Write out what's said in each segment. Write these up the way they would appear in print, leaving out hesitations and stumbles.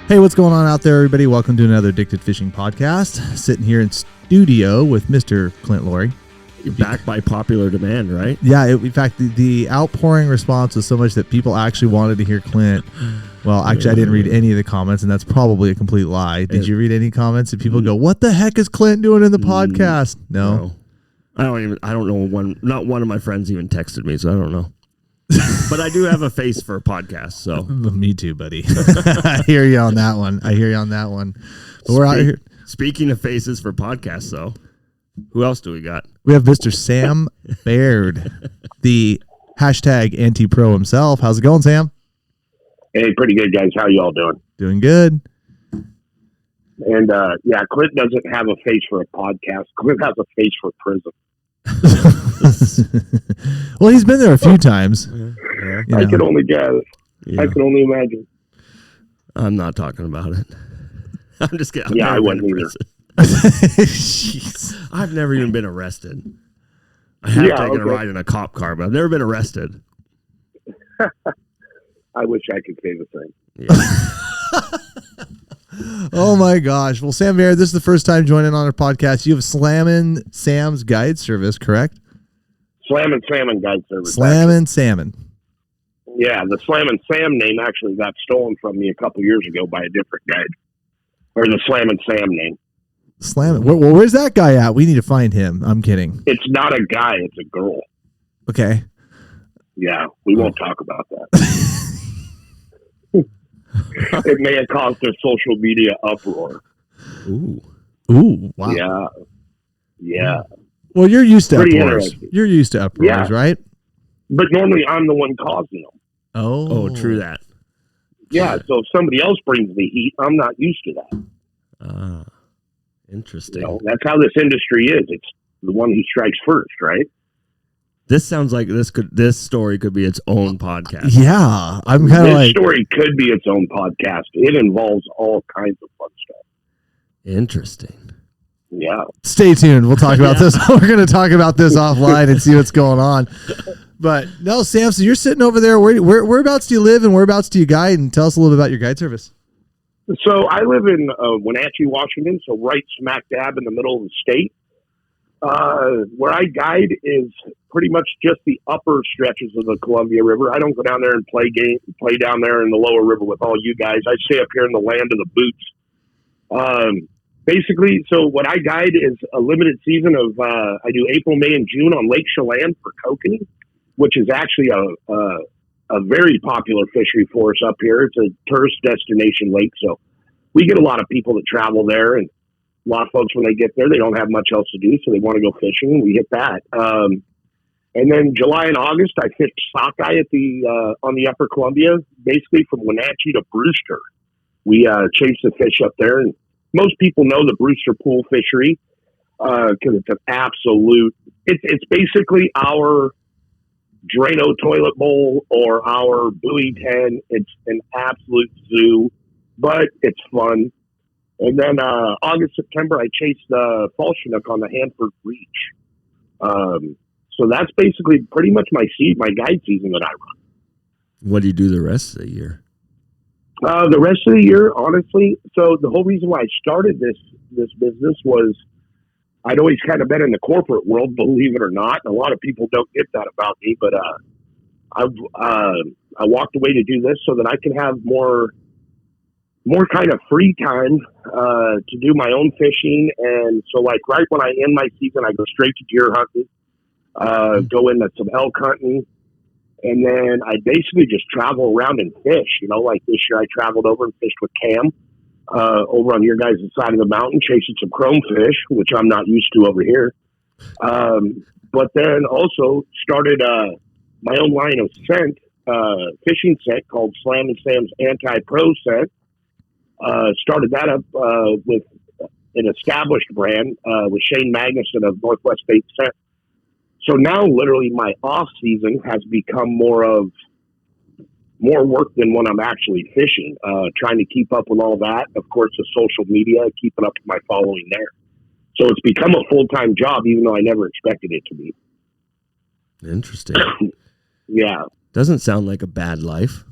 Hey, what's going on out there, everybody? Welcome to another Addicted Fishing podcast. Sitting here in studio with Mr. Clint Laurie. You're back by popular demand, right? Yeah, in fact, the outpouring response was so much that people actually wanted to hear Clint. Well, actually, I didn't read any of the comments, and that's probably a complete lie. Did you read any comments? Did people go, "What the heck is Clint doing in the podcast?" No. I don't know. Not one of my friends even texted me, so I don't know. But I do have a face for a podcast, so. Me too, buddy. I hear you on that one. But we're out here. Speaking of faces for podcasts, though, who else do we got? We have Mr. Sam Baird, the hashtag anti-pro himself. How's it going, Sam? Hey, pretty good, guys. How you all doing? Doing good. And, Clint doesn't have a face for a podcast. Clint has a face for prison. Well, he's been there a few times. Yeah. I can only guess. Yeah. I can only imagine. I'm not talking about it. I'm just kidding. I wouldn't either. I've never even been arrested. I have taken a ride in a cop car, but I've never been arrested. I wish I could say the same. Yeah. Oh my gosh. Well, Sam Baird, this is the first time joining on our podcast. You have Slammin Sam's Guide Service, correct? Slammin Salmon Guide Service. Slammin Salmon. Yeah, the Slammin Sam name actually got stolen from me a couple years ago by a different guide. Or the Slammin Sam name. Slammin. Well, where's that guy at? We need to find him. I'm kidding. It's not a guy, it's a girl. Okay. Yeah, we won't talk about that. It may have caused a social media uproar. Ooh, wow. Yeah. Well, you're used to Pretty uproars. You're used to uproars, right? But normally I'm the one causing them. Oh, true that. Yeah, so if somebody else brings the heat, I'm not used to that. Interesting. That's how this industry is. It's the one who strikes first, right? This sounds like this story could be its own podcast. Yeah, I'm kind of like... This story could be its own podcast. It involves all kinds of fun stuff. Interesting. Yeah. Stay tuned. We'll talk about this. We're going to talk about this offline and see what's going on. But no, Sam, so you're sitting over there. Whereabouts do you live and whereabouts do you guide? And tell us a little bit about your guide service. So I live in Wenatchee, Washington, so right smack dab in the middle of the state. Where I guide is pretty much just the upper stretches of the Columbia River. I don't go down there and play down there in the lower river with all you guys. I stay up here in the land of the boots. Basically, so what I guide is a limited season of, I do April, May, and June on Lake Chelan for Kokanee, which is actually a very popular fishery for us up here. It's a tourist destination lake, so we get a lot of people that travel there, and a lot of folks, when they get there, they don't have much else to do, so they want to go fishing, and we hit that. And then July and August, I fish sockeye on the upper Columbia, basically from Wenatchee to Brewster. We chase the fish up there, and most people know the Brewster Pool fishery because it's an absolute. It's basically our Drano toilet bowl or our buoy 10. It's an absolute zoo, but it's fun. And then August, September, I chase the fall chinook on the Hanford Reach. So that's basically pretty much my guide season that I run. What do you do the rest of the year? The rest of the year, honestly, so the whole reason why I started this business was I'd always kind of been in the corporate world, believe it or not. And a lot of people don't get that about me, but I walked away to do this so that I can have more kind of free time to do my own fishing. And so, like, right when I end my season, I go straight to deer hunting, go into some elk hunting. And then I basically just travel around and fish. Like this year I traveled over and fished with Cam over on your guys' side of the mountain, chasing some chromefish, which I'm not used to over here. But then also started my own line of scent, fishing scent called Slammin Sam's Anti-Pro Scent. Started that up with an established brand with Shane Magnuson of Northwest Bait Scent. So now, literally, my off season has become more work than when I'm actually fishing. Trying to keep up with all that, of course, the social media, keeping up with my following there. So it's become a full time job, even though I never expected it to be. Interesting. Yeah, doesn't sound like a bad life.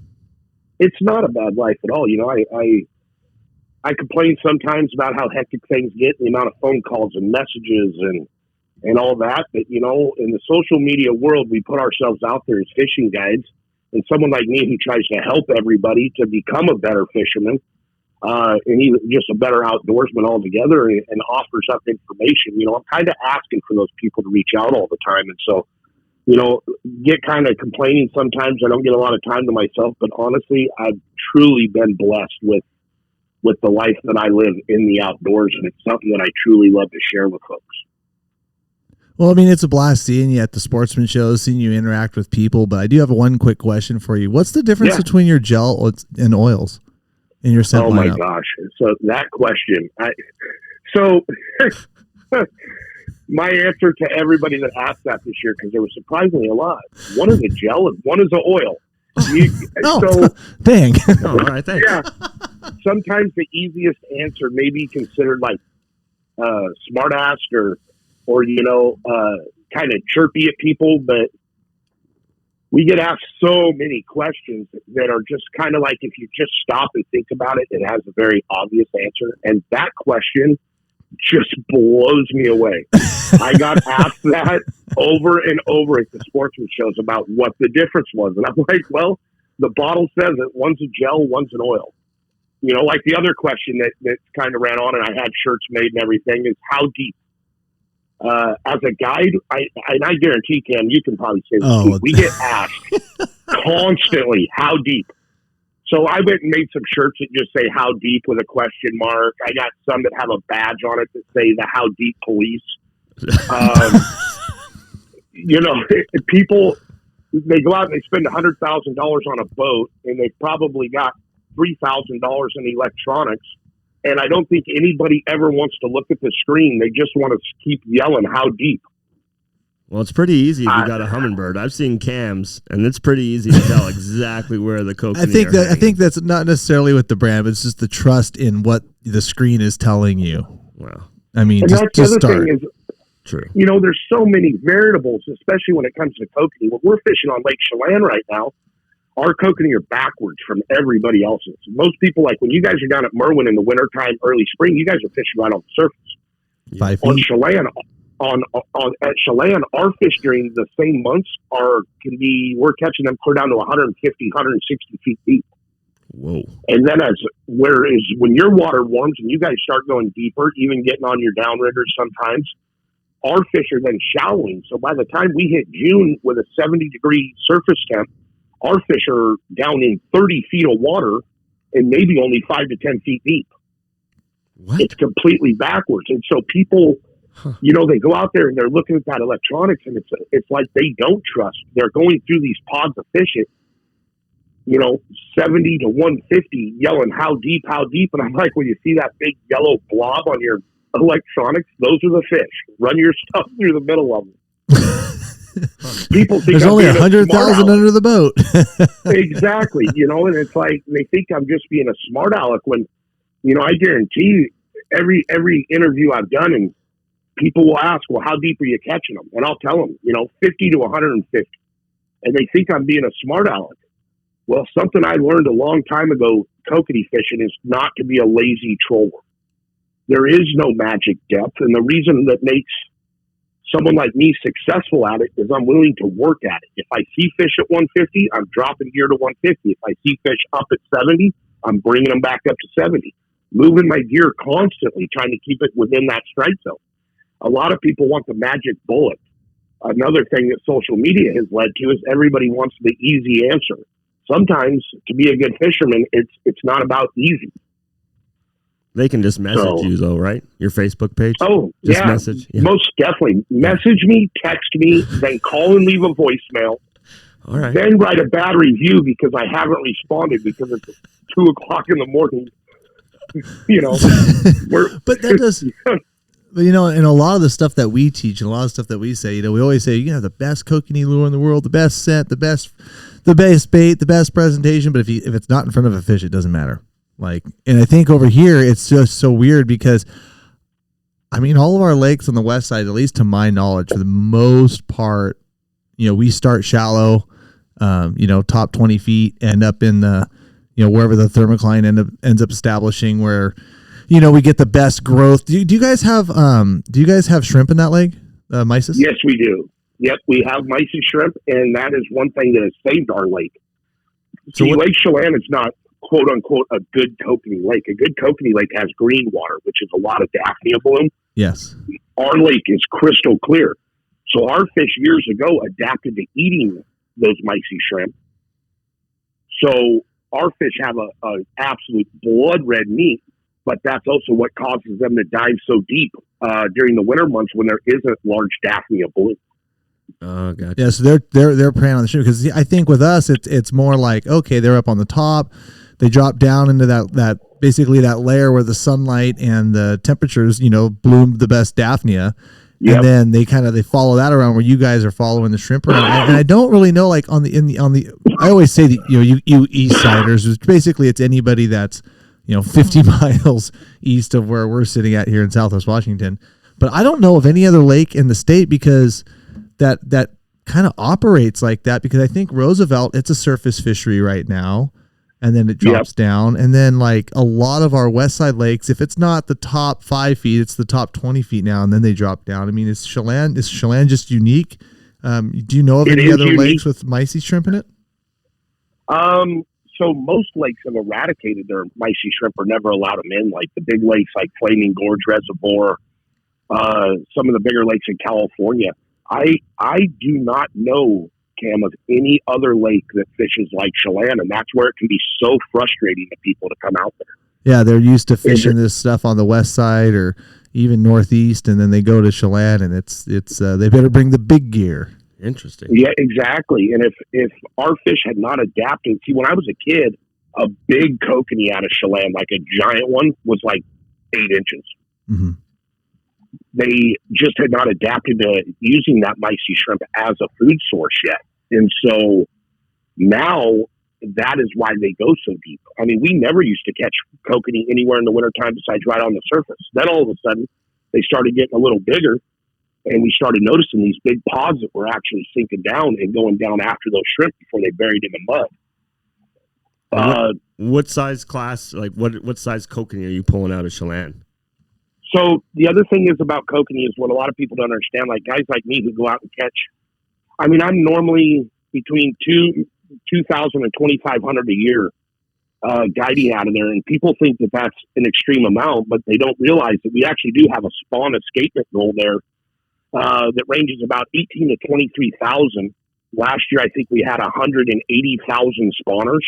It's not a bad life at all. I I complain sometimes about how hectic things get, the amount of phone calls and messages and all that. But, you know, in the social media world, we put ourselves out there as fishing guides. And someone like me who tries to help everybody to become a better fisherman, and even just a better outdoorsman altogether, and offers up information, you know, I'm kind of asking for those people to reach out all the time. And so, you know, get kind of complaining sometimes. I don't get a lot of time to myself, but honestly, I've truly been blessed with the life that I live in the outdoors, and it's something that I truly love to share with folks. Well, I mean, it's a blast seeing you at the sportsman shows, seeing you interact with people, but I do have one quick question for you. What's the difference between your gel and oils in your scent lineup? My gosh. So that question, my answer to everybody that asked that this year, because there was surprisingly a lot, one is a gel and one is an oil. Dang. All right, thanks. Yeah. Sometimes the easiest answer may be considered like smart ass or you know, kind of chirpy at people, but we get asked so many questions that are just kind of like, if you just stop and think about it, it has a very obvious answer. And that question just blows me away. I got asked that over and over at the sportsman shows about what the difference was. And I'm like, well, the bottle says it. One's a gel, one's an oil. You know, like the other question that kind of ran on, and I had shirts made and everything, is how deep? As a guide, I guarantee, Cam, you can probably say this too. We get asked constantly, how deep? So I went and made some shirts that just say how deep with a question mark. I got some that have a badge on it that say the how deep police. You know, people, they go out and they spend $100,000 on a boat, and they've probably got $3,000 in electronics. And I don't think anybody ever wants to look at the screen. They just want to keep yelling, how deep? Well, it's pretty easy if you got a Humminbird. I've seen cams, and it's pretty easy to tell exactly where the Kokanee I think that's not necessarily with the brand, but it's just the trust in what the screen is telling you. Well, I mean, and just that's the other start. thing is, true. You know, there's so many variables, especially when it comes to Kokanee. When we're fishing on Lake Chelan right now, our Kokanee are backwards from everybody else's. Most people, like when you guys are down at Merwin in the wintertime, early spring, you guys are fishing right on the surface. 5 On feet. Chelan, at Chelan, our fish during the same months we're catching them clear down to 150, 160 feet deep. Whoa. And then when your water warms and you guys start going deeper, even getting on your downriggers sometimes, our fish are then shallowing. So by the time we hit June with a 70-degree surface temp, our fish are down in 30 feet of water and maybe only 5 to 10 feet deep. What? It's completely backwards. And so people, you know, they go out there and they're looking at that electronics, and it's like they don't trust. They're going through these pods of fish at, you know, 70 to 150, yelling, how deep, how deep? And I'm like, when you see that big yellow blob on your electronics, those are the fish. Run your stuff through the middle of them. People think there's only 100,000 under the boat. Exactly. You know, and it's like they think I'm just being a smart aleck when, you know, I guarantee you every interview I've done, and people will ask, well, how deep are you catching them? And I'll tell them, you know, 50 to 150. And they think I'm being a smart aleck. Well, something I learned a long time ago, Kokanee fishing, is not to be a lazy troller. There is no magic depth. And the reason that makes someone like me successful at it is I'm willing to work at it. If I see fish at 150, I'm dropping gear to 150. If I see fish up at 70, I'm bringing them back up to 70. Moving my gear constantly, trying to keep it within that strike zone. A lot of people want the magic bullet. Another thing that social media has led to is everybody wants the easy answer. Sometimes, to be a good fisherman, it's not about easy. They can just message you, though, right? Your Facebook page? Oh, just yeah. Message? Yeah. Most definitely. Message me, text me, then call and leave a voicemail. All right. Then write a bad review because I haven't responded because it's 2 o'clock in the morning. You know. But that does... You know, and a lot of the stuff that we teach and a lot of stuff that we say, you know, we always say, you have the best Kokanee lure in the world, the best scent, the best bait, the best presentation. But if it's not in front of a fish, it doesn't matter. Like, and I think over here, it's just so weird because, I mean, all of our lakes on the west side, at least to my knowledge, for the most part, you know, we start shallow, you know, top 20 feet, end up in the, you know, wherever the thermocline ends up establishing where, we get the best growth. Do you guys have shrimp in that lake, mysis? Yes, we do. Yep, we have mysis shrimp, and that is one thing that has saved our lake. So Lake Chelan is not, quote unquote, a good kokanee lake. A good kokanee lake has green water, which is a lot of daphnia bloom. Yes. Our lake is crystal clear. So our fish years ago adapted to eating those mysis shrimp. So our fish have a absolute blood red meat, but that's also what causes them to dive so deep during the winter months when there isn't large daphnia bloom. Oh, gotcha. Yeah, so they're preying on the shrimp, because I think with us it's more like, okay, they're up on the top, they drop down into that basically that layer where the sunlight and the temperatures bloom the best daphnia. Yep. And then they follow that around where you guys are following the shrimp around. And I don't really know, like on the I always say that you east siders, which basically it's anybody that's 50 miles east of where we're sitting at here in Southwest Washington. But I don't know of any other lake in the state because that kind of operates like that, because I think Roosevelt, it's a surface fishery right now, and then it drops down, and then like a lot of our west side lakes, if it's not the top 5 feet, it's the top 20 feet now, and then they drop down. I mean, is Chelan just unique? Do you know of any other lakes with mysis shrimp in it? So most lakes have eradicated their mysis shrimp or never allowed them in, like the big lakes like Flaming Gorge Reservoir, some of the bigger lakes in California. I do not know, Cam, of any other lake that fishes like Chelan, and that's where it can be so frustrating to people to come out there. Yeah, they're used to fishing this stuff on the west side or even northeast, and then they go to Chelan, and it's they better bring the big gear. Interesting. Yeah, exactly. And if our fish had not adapted, see, when I was a kid, a big kokanee out of Chelan, like a giant one, was like 8 inches. Mm-hmm. They just had not adapted to using that mysis shrimp as a food source yet. And so now that is why they go so deep. I mean, we never used to catch kokanee anywhere in the wintertime besides right on the surface. Then all of a sudden, they started getting a little bigger, and we started noticing these big pods that were actually sinking down and going down after those shrimp before they buried in the mud. What size class, like what size kokanee are you pulling out of Chelan? So the other thing is about kokanee is what a lot of people don't understand. Like guys like me who go out and catch. I mean, I'm normally between 2,000 and 2,500 a year guiding out of there, and people think that that's an extreme amount, but they don't realize that we actually do have a spawn escapement goal there that ranges about 18 to 23,000. Last year, I think we had 180,000 spawners.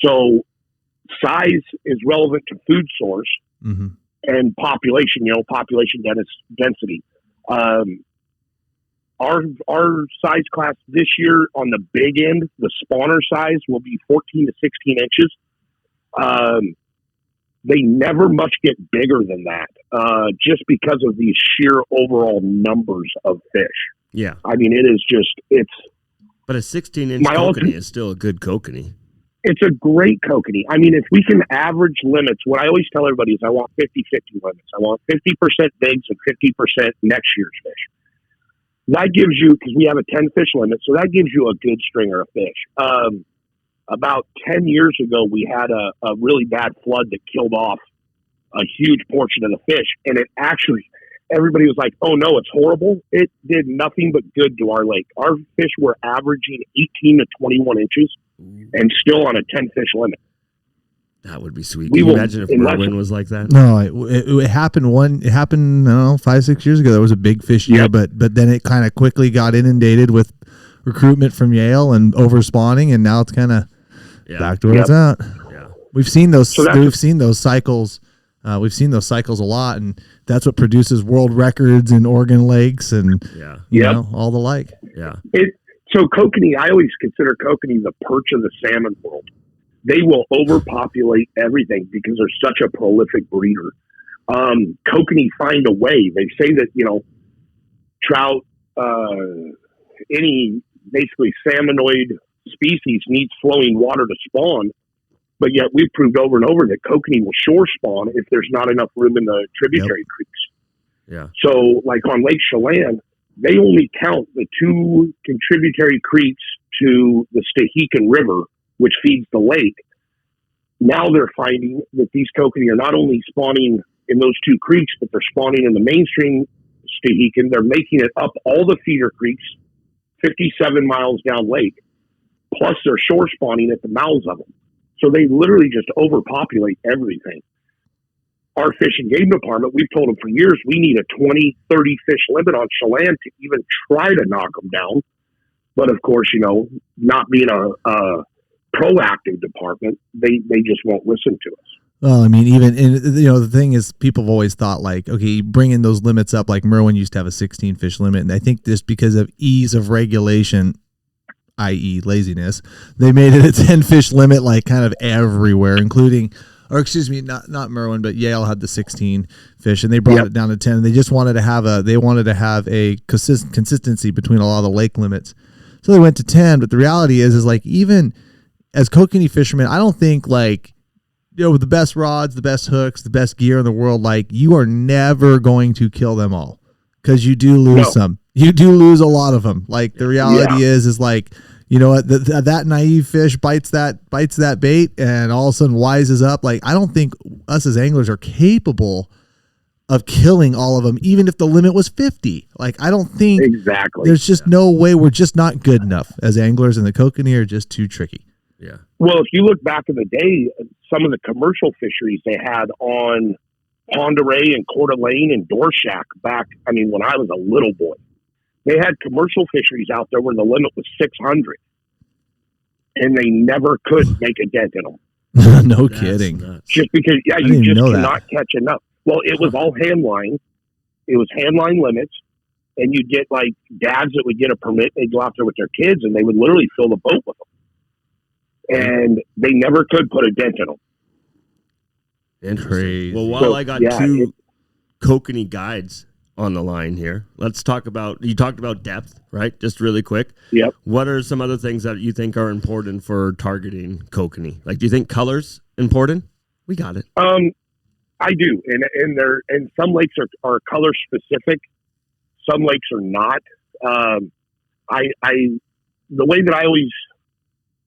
So size is relevant to food source. Mm-hmm. And population, population density. Our size class this year on the big end, the spawner size will be 14 to 16 inches. They never much get bigger than that, just because of these sheer overall numbers of fish. Yeah. I mean, But a 16-inch kokanee is still a good kokanee. It's a great kokanee. I mean, if we can average limits, what I always tell everybody is I want 50-50 limits. I want 50% bigs and 50% next year's fish. That gives you, because we have a 10-fish limit, so that gives you a good stringer of fish. About 10 years ago, we had a really bad flood that killed off a huge portion of the fish. And it actually, everybody was like, oh no, it's horrible. It did nothing but good to our lake. Our fish were averaging 18 to 21 inches. And still on a 10-fish limit. That would be sweet. Can you imagine if Merwin was like that? No, it happened. It happened. I don't know, 5-6 years ago. There was a big fish year, but then it kind of quickly got inundated with recruitment from Yale and overspawning, and now it's kind of back to where it's at. Yeah, we've seen those. We've seen those cycles. We've seen those cycles a lot, and that's what produces world records in Oregon lakes and all the like. Yeah. So kokanee, I always consider kokanee the perch of the salmon world. They will overpopulate everything because they're such a prolific breeder. Kokanee find a way. They say that, trout, any basically salmonoid species needs flowing water to spawn, but yet we've proved over and over that kokanee will shore spawn if there's not enough room in the tributary creeks. Yeah. So like on Lake Chelan, they only count the 2 contributory creeks to the Stehekin River, which feeds the lake. now they're finding that these kokanee are not only spawning in those two creeks, but they're spawning in the mainstream Stehekin. They're making it up all the feeder creeks, 57 miles down lake, plus they're shore spawning at the mouths of them. So they literally just overpopulate everything. Our fish and game department, we've told them for years, we need a 20, 30 fish limit on Chelan to even try to knock them down. But of course, not being a proactive department, they just won't listen to us. Well, I mean, even the thing is, people have always thought like, okay, bringing those limits up, like Merwin used to have a 16 fish limit, and I think just because of ease of regulation, i.e. laziness, they made it a 10 fish limit, like kind of everywhere, including, or excuse me, not Merwin, but Yale had the 16 fish, and they brought it down to 10. And they just wanted to have a consistency between a lot of the lake limits, so they went to 10. But the reality is like, even as kokanee fishermen, I don't think like, with the best rods, the best hooks, the best gear in the world, like, you are never going to kill them all, because you do lose some. You do lose a lot of them. Like, the reality is like, that naive fish bites that bait and all of a sudden wises up. Like, I don't think us as anglers are capable of killing all of them, even if the limit was 50. Like, I don't think there's just no way. We're just not good enough as anglers, and the kokanee are just too tricky. Yeah. Well, if you look back in the day, some of the commercial fisheries they had on Pend Oreille and Coeur d'Alene and Dorsac when I was a little boy, they had commercial fisheries out there where the limit was 600, and they never could make a dent in them. No kidding. Nuts. Just because, you just cannot catch enough. Well, it was all hand line. It was hand line limits, and you'd get like dads that would get a permit. They'd go out there with their kids, and they would literally fill the boat with them. And they never could put a dent in them. Interesting. Well, while I got two kokanee guides on the line here, let's talk about, you talked about depth, right? Just really quick. Yep. What are some other things that you think are important for targeting kokanee? Like, do you think color's important? We got it. I do. And some lakes are color specific. Some lakes are not. The way that I always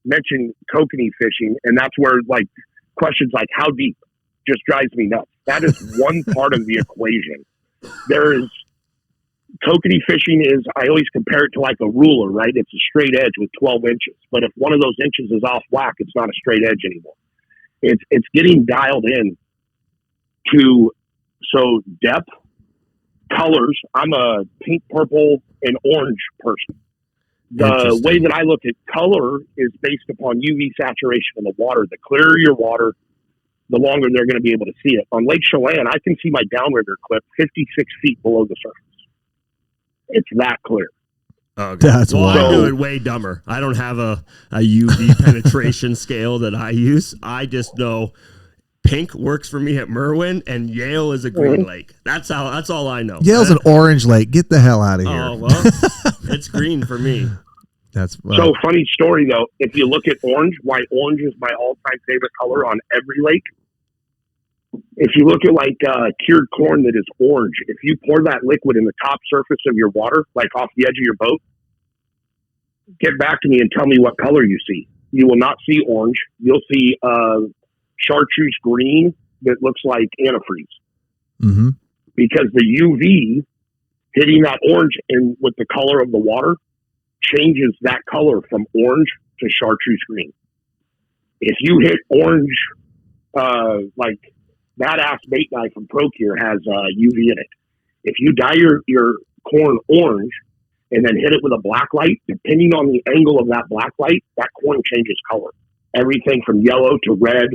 mention kokanee fishing, and that's where like questions like how deep just drives me nuts. That is one part of the equation. There is kokanee fishing is, I always compare it to like a ruler, right? It's a straight edge with 12 inches. But if one of those inches is off whack, it's not a straight edge anymore. It's getting dialed in to, so depth, colors. I'm a pink, purple, and orange person. The way that I look at color is based upon UV saturation in the water. The clearer your water, the longer they're going to be able to see it. On Lake Chelan, I can see my downrigger clip 56 feet below the surface. It's that clear. Okay. That's wild. I do it way dumber. I don't have a UV penetration scale that I use. I just know pink works for me at Merwin, and Yale is a green lake. That's all I know. Yale's an orange lake. Get the hell out of here. Oh, well, it's green for me. So funny story though. If you look at orange, why orange is my all-time favorite color on every lake. If you look at like cured corn that is orange, if you pour that liquid in the top surface of your water, like off the edge of your boat, get back to me and tell me what color you see. You will not see orange. You'll see chartreuse green that looks like antifreeze. Mm-hmm. Because the UV hitting that orange and with the color of the water changes that color from orange to chartreuse green. If you hit orange, like that ass bait guy from Procure has UV in it. If you dye your corn orange and then hit it with a black light, depending on the angle of that black light, that corn changes color. Everything from yellow to red.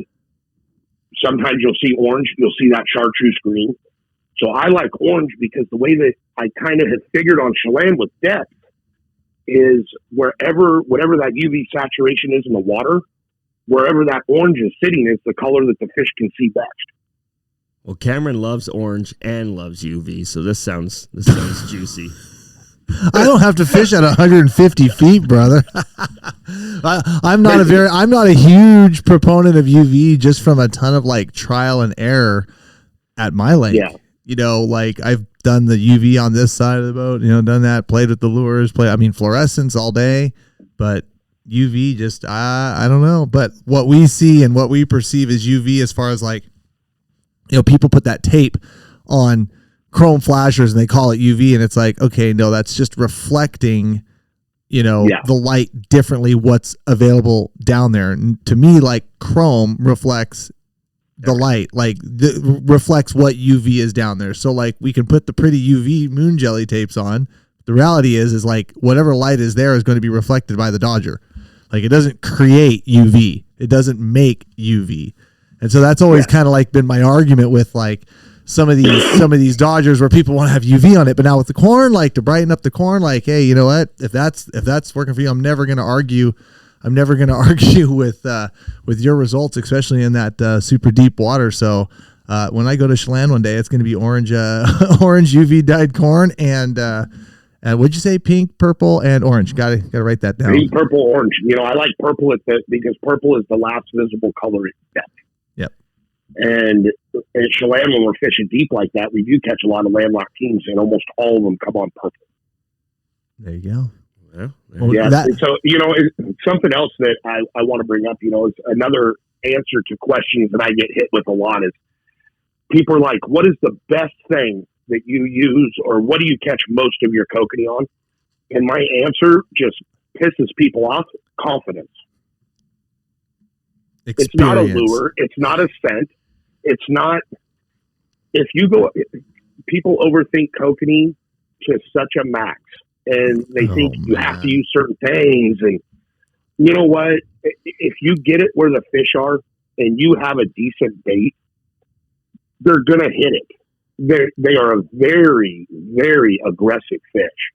Sometimes you'll see orange, you'll see that chartreuse green. So I like orange because the way that I kind of have figured on Chelan with depth is whatever that UV saturation is in the water, wherever that orange is sitting is the color that the fish can see best. Well, Cameron loves orange and loves UV, so this sounds juicy. I don't have to fish at 150 feet, brother. I'm not a huge proponent of UV just from a ton of like trial and error at my lake. Yeah. Like I've done the UV on this side of the boat, done that, played with the lures, fluorescence all day, but UV just I don't know, but what we see and what we perceive as UV, as far as like, people put that tape on chrome flashers and they call it UV, and it's like, okay, no, that's just reflecting, the light differently, what's available down there. And to me, like, chrome reflects the light, like reflects what UV is down there. So like, we can put the pretty UV moon jelly tapes on. The reality is like, whatever light is there is going to be reflected by the Dodger. Like, it doesn't create UV. It doesn't make UV. And so that's always kind of like been my argument with like some of these Dodgers, where people want to have UV on it. But now with the corn, like, to brighten up the corn, like, hey, you know what? If that's working for you, I'm never going to argue with your results, especially in that super deep water. So when I go to Chelan one day, it's going to be orange UV dyed corn and what'd you say? Pink, purple, and orange. Got to write that down. Pink, purple, orange. I like purple because purple is the last visible color at depth. Yep. And at Chelan, when we're fishing deep like that, we do catch a lot of landlocked teams, and almost all of them come on purple. There you go. Yeah. So, something else that I want to bring up, is another answer to questions that I get hit with a lot is people are like, what is the best thing that you use, or what do you catch most of your kokanee on? And my answer just pisses people off. Confidence. Experience. It's not a lure. It's not a scent. It's not, people overthink kokanee to such a max, and they think you have to use certain things. And you know what? If you get it where the fish are and you have a decent bait, they're going to hit it. They are a very, very aggressive fish.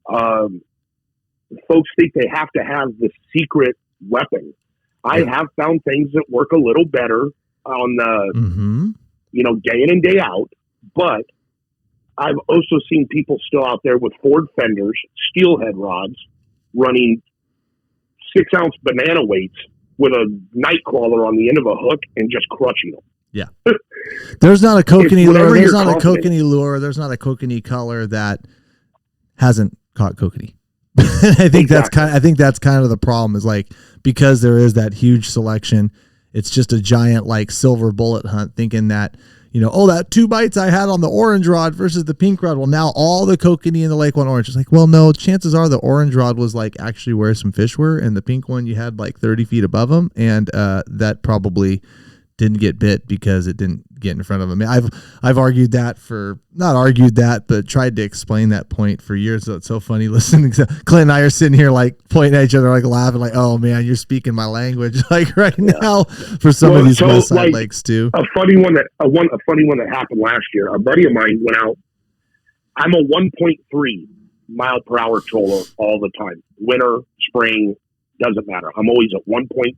Folks think they have to have the secret weapon. I have found things that work a little better on the, day in and day out, but I've also seen people still out there with Ford fenders, steelhead rods, running 6-ounce banana weights with a night crawler on the end of a hook and just crushing them. Yeah. There's not a kokanee lure. There's not a kokanee lure. There's not a kokanee color that hasn't caught kokanee. I think that's kind of the problem, is like, because there is that huge selection, it's just a giant like silver bullet hunt, thinking that, that 2 bites I had on the orange rod versus the pink rod, well, now all the kokanee in the lake went orange. It's like, well, no, chances are the orange rod was like actually where some fish were, and the pink one you had like 30 feet above them, and that probably didn't get bit because it didn't get in front of them. I've argued that but tried to explain that point for years. So it's so funny listening to Clint and I are sitting here like pointing at each other, like laughing, like, oh man, you're speaking my language like right now for some of these west side lakes too. A funny one that happened last year. A buddy of mine went out. I'm a 1.3 mile per hour troller all the time. Winter, spring, doesn't matter. I'm always at 1.3.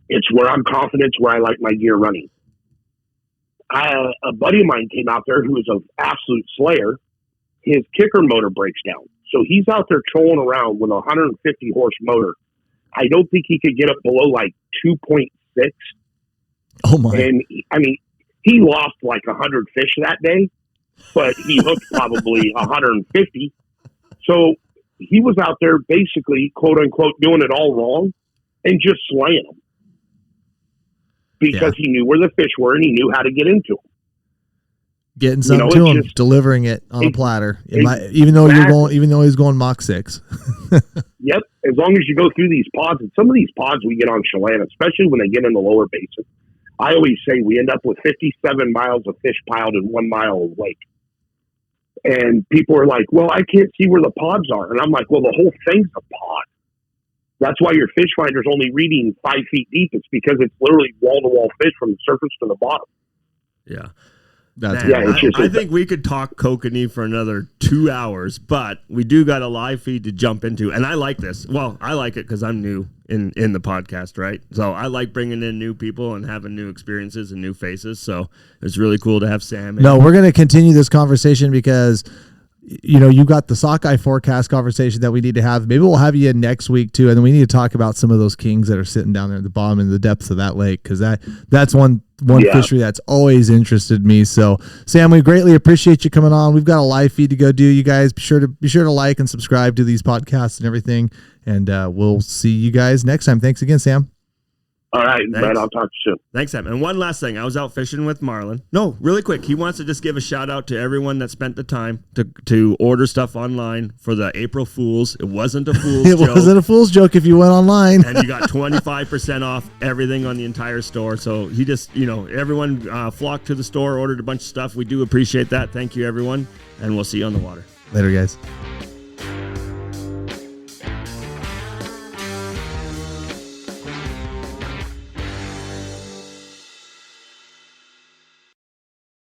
It's where I'm confident, where I like my gear running. A buddy of mine came out there who was an absolute slayer. His kicker motor breaks down. So he's out there trolling around with a 150 horse motor. I don't think he could get up below like 2.6. Oh my. And he lost like 100 fish that day, but he hooked probably 150. So he was out there basically, quote unquote, doing it all wrong and just slaying them. Because he knew where the fish were and he knew how to get into them. Getting something to him, delivering it on a platter. Even though he's going Mach 6. Yep. As long as you go through these pods, and some of these pods we get on Chelan, especially when they get in the lower basin, I always say we end up with 57 miles of fish piled in 1 mile of lake. And people are like, well, I can't see where the pods are. And I'm like, well, the whole thing's a pod. That's why your fish finder's only reading 5 feet deep. It's because it's literally wall-to-wall fish from the surface to the bottom. Yeah. I think we could talk kokanee for another 2 hours, but we do got a live feed to jump into. And I like this. Well, I like it because I'm new in the podcast, right? So I like bringing in new people and having new experiences and new faces. So it's really cool to have Sam. No, we're going to continue this conversation because you got the sockeye forecast conversation that we need to have. Maybe we'll have you in next week too, and then we need to talk about some of those kings that are sitting down there at the bottom in the depths of that lake, because that's one fishery that's always interested me. So Sam, we greatly appreciate you coming on. We've got a live feed to go do. You guys be sure to like and subscribe to these podcasts and everything, and we'll see you guys next time. Thanks again, Sam. All right, man, I'll talk to you soon. Thanks, Sam. And one last thing. I was out fishing with Marlon. No, really quick. He wants to just give a shout out to everyone that spent the time to order stuff online for the April Fools. It wasn't a fool's joke. It wasn't a fool's joke if you went online. And you got 25% off everything on the entire store. So he just, everyone flocked to the store, ordered a bunch of stuff. We do appreciate that. Thank you, everyone. And we'll see you on the water. Later, guys.